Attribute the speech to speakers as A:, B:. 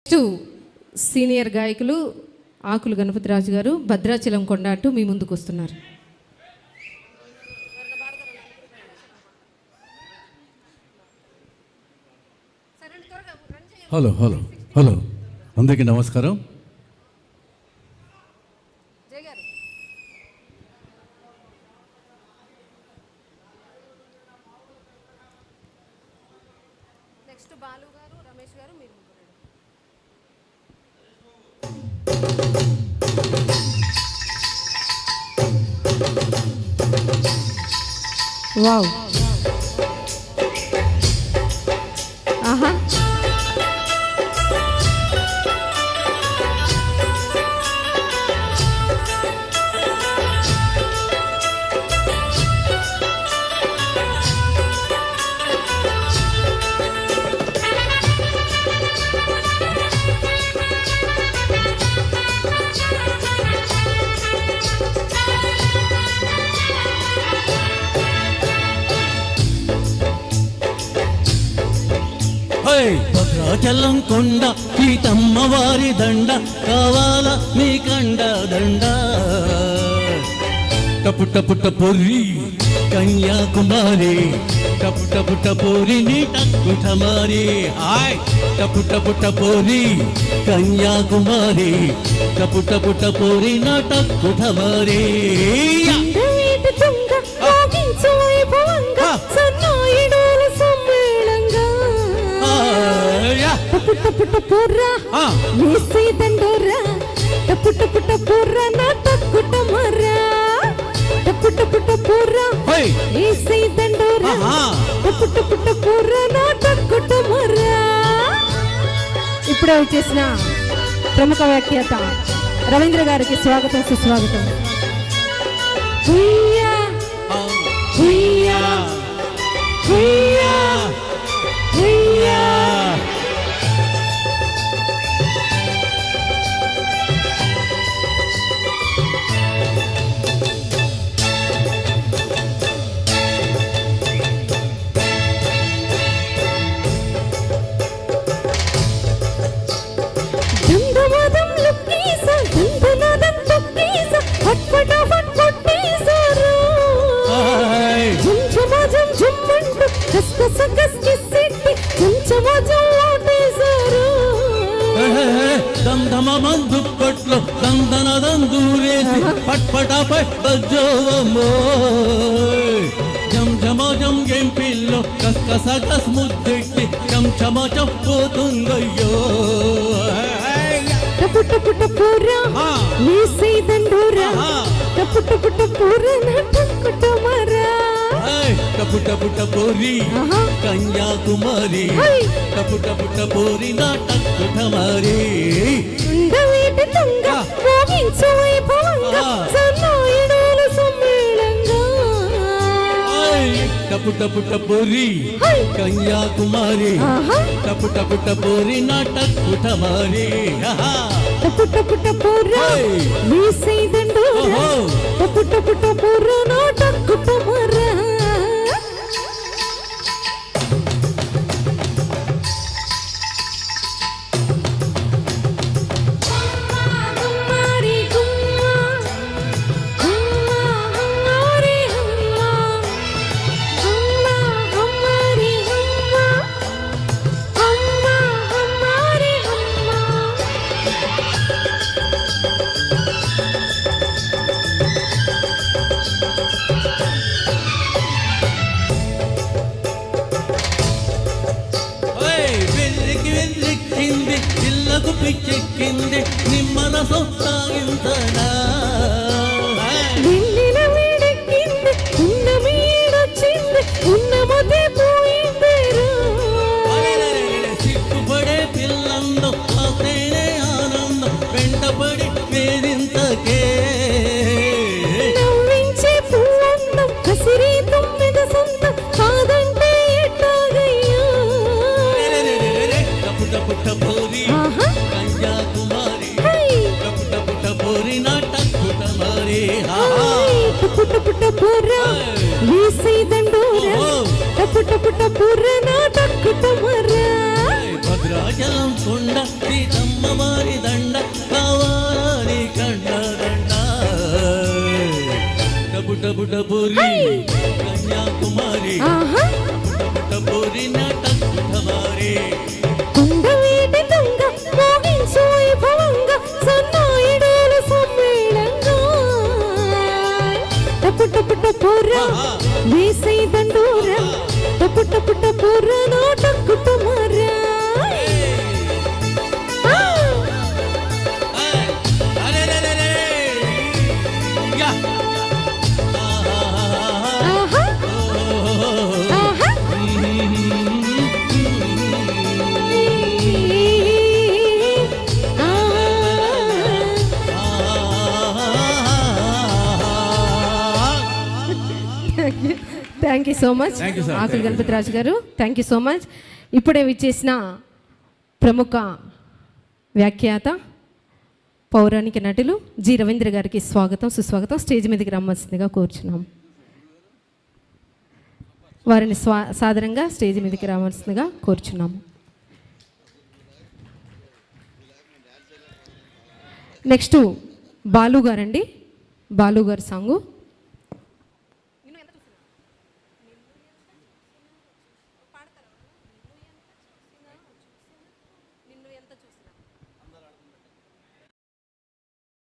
A: Next senior గాయకులు ఆకులు గణపతిరాజు గారు భద్రాచలం కొండ అంటూ మీ ముందుకు వస్తున్నారు.
B: హలో హలో హలో అందరికీ నమస్కారం.
A: నెక్స్ట్ బాలు గారు, రమేష్ గారు, మీరు వావ్ ఆహా
B: భద్రాచలం కొండ సీతమ్మ వారి దండ కావాల మీ కండ దండ టపుట పుట్ట పొర్రి కన్యాకుమారి టపుట పుట్ట పొరి నీ టక్కుట మారి హాయ్ టపుట పుట్ట పొరి కన్యాకుమారి టపుట పుట్ట పొరి నా టక్కుట మారి
A: పుట్ట పుట్ట పూర్రా వేసే దండోరా పుట్ట పుట్ట పూర్రా నా టక్కుట మర్రా పుట్ట పుట్ట పూర్రా వేసే దండోరా పుట్ట పుట్ట పూర్రా నా టక్కుట మర్రా. ఇప్పుడే వచ్చేసిన ప్రముఖ వ్యాఖ్యాత రవీంద్ర గారికి స్వాగతం సుస్వాగతం. హుయ్యా హుయ్యా హుయ్యా హుయ్యా
B: దుప్పట్లో దందనదందూరేసి పట్పటాపై బజ్జోవమ్మో జంజమజం గెంపిల్లో కస్కస కస్ ముద్దెట్టి చంచమచం పోతుందయ్యో
A: పుట్ట పుట్ట పూర్రా వేసే దండోరా పుట్ట పుట్ట పూర్రా నా టక్కుట మర్రా
B: టపుట పుట్ట పోరి కన్యాకుమారి టపుట పుట్ట పోరి నా టక్కుట మారి టపుట పుట్ట పోరి కన్యాకుమారి టపుట పుట్ట పోరి నా టక్కుట మారి
A: పుట్ట పుట్ట పూర్రా వేసే దండోరా పుట్ట పుట్ట పూర్రా నా టక్కుట మర్రా.
B: పిల్లకు పిచ్చెక్కింది నిమ్మల సొంతాగింతనా సిగ్గుపడే పిల్లందో అతేనే ఆనందం వెంటపడి వేదింతకే పుట్ట పోరి కన్యాకుమారి టపుట పుట్ట పోరి నా టక్కుట మారి
A: పుట్ట పుట్ట పూర్రా వేసే దండోరా పుట్ట పుట్ట పూర్రా నా టక్కుట మర్రా
B: భద్రాచలం కొండ టపుటపురి కన్యాకుమారి
A: ఆహా
B: టపుటపురి నాటకుటమారి
A: కుండవీటి తుంగ మోగించు వైభవంగా సన్నాయిడేల సమ్మేళంగా టపుటపుర వేసై దండోర టపుటపుర నాటకుటమారా thank you so much
B: Thank you, sir.
A: Akula Ganapathi Raju గారు. Thank you so much. ఇప్పుడే విచ్చేసిన ప్రముఖ వ్యాఖ్యాత పౌరాణిక నటులు జి రవీంద్ర గారికి స్వాగతం సుస్వాగతం. స్టేజ్ మీదకి రమ్మవలసిందిగా కోరుచున్నాం. వారిని సాదరంగా స్టేజ్ మీదకి రావాల్సిందిగా కోరుచున్నాము. నెక్స్ట్ బాలు గారండి. బాలు గారి సాంగు. నిన్ను ఎంత చూసినా